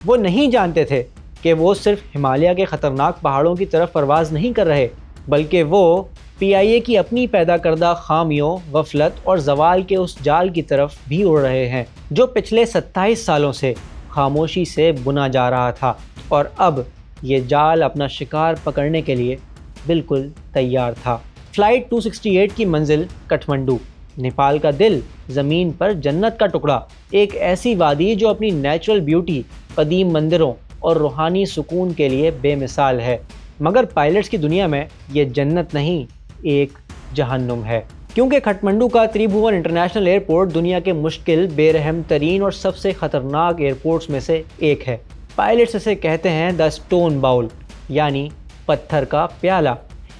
वो नहीं जानते थे कि वो सिर्फ हिमालय के ख़तरनाक पहाड़ों की तरफ परवाज़ नहीं कर रहे, बल्कि वो PIA की अपनी पैदा करदा खामियों, गफलत और जवाल के उस जाल की तरफ भी उड़ रहे हैं जो पिछले 27 सालों से खामोशी से बुना जा रहा था। और अब ये जाल अपना शिकार पकड़ने के लिए बिल्कुल तैयार था। फ़्लाइट 268 की मंजिल काठमांडू, नेपाल का दिल, ज़मीन पर जन्नत का टुकड़ा, एक ऐसी वादी जो अपनी नेचुरल ब्यूटी, कदीम मंदिरों और रूहानी सुकून के लिए बेमिसाल है। मगर पायलट्स की दुनिया में ये जन्नत नहीं, एक जहन्नुम है, क्योंकि काठमांडू का त्रिभुवन इंटरनेशनल एयरपोर्ट दुनिया के मुश्किल, बेरहम तरीन और सबसे ख़तरनाक एयरपोर्ट्स में से एक है। पायलट्स इसे कहते हैं द स्टोन बाउल, यानी पत्थर का प्याला।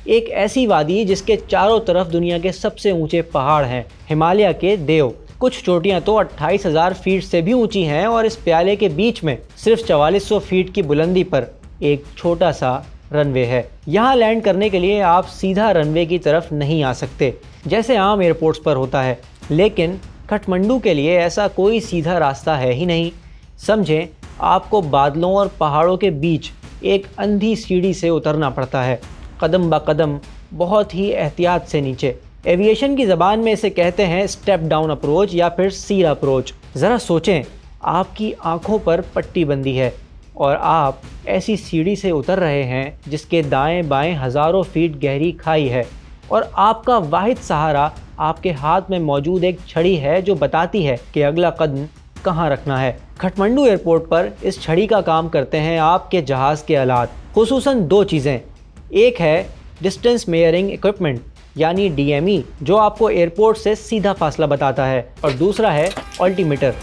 एक ऐसी वादी जिसके चारों तरफ दुनिया के सबसे ऊंचे पहाड़ हैं, हिमालय के देव। कुछ चोटियां तो 28,000 फीट से भी ऊंची हैं और इस प्याले के बीच में सिर्फ 4400 फीट की बुलंदी पर एक छोटा सा रनवे है। यहाँ लैंड करने के लिए आप सीधा रनवे की तरफ नहीं आ सकते जैसे आम एयरपोर्ट्स पर होता है, लेकिन काठमांडू के लिए ऐसा कोई सीधा रास्ता है ही नहीं। समझें, आपको बादलों और पहाड़ों के बीच एक अंधी सीढ़ी से उतरना पड़ता है, कदम ब कदम, बहुत ही एहतियात से नीचे। एविएशन की ज़बान में इसे कहते हैं स्टेप डाउन अप्रोच या फिर सीर अप्रोच। ज़रा सोचें, आपकी आंखों पर पट्टी बंदी है और आप ऐसी सीढ़ी से उतर रहे हैं जिसके दाएं बाएं हज़ारों फीट गहरी खाई है और आपका वाहिद सहारा आपके हाथ में मौजूद एक छड़ी है जो बताती है कि अगला कदम कहाँ रखना है। काठमांडू एयरपोर्ट पर इस छड़ी का काम करते हैं आपके जहाज़ के आलात, खुसूसन दो चीज़ें। एक है डिस्टेंस मेजरिंग इक्विपमेंट यानी DME, जो आपको एयरपोर्ट से सीधा फासला बताता है, और दूसरा है अल्टीमीटर,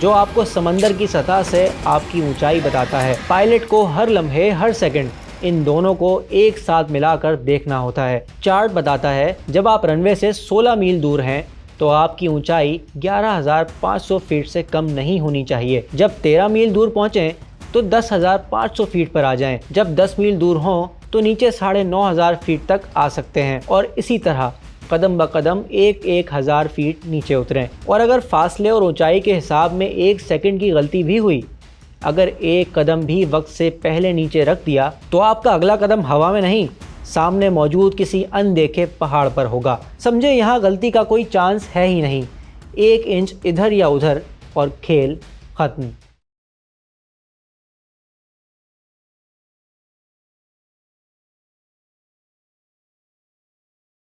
जो आपको समंदर की सतह से आपकी ऊंचाई बताता है। पायलट को हर लम्हे, हर सेकंड इन दोनों को एक साथ मिलाकर देखना होता है। चार्ट बताता है जब आप रनवे से 16 मील दूर हैं तो आपकी ऊंचाई 11,500 फीट से कम नहीं होनी चाहिए। जब 13 मील दूर पहुँचें तो 10,500 फीट पर आ जाएं। जब 10 मील दूर हों तो नीचे 9,500 फीट तक आ सकते हैं और इसी तरह कदम ब कदम 1,000 फीट नीचे उतरें। और अगर फासले और ऊंचाई के हिसाब में 1 सेकंड की गलती भी हुई, अगर एक कदम भी वक्त से पहले नीचे रख दिया, तो आपका अगला कदम हवा में नहीं, सामने मौजूद किसी अनदेखे पहाड़ पर होगा। समझे, यहाँ गलती का कोई चांस है ही नहीं। 1 इंच इधर या उधर और खेल खत्म।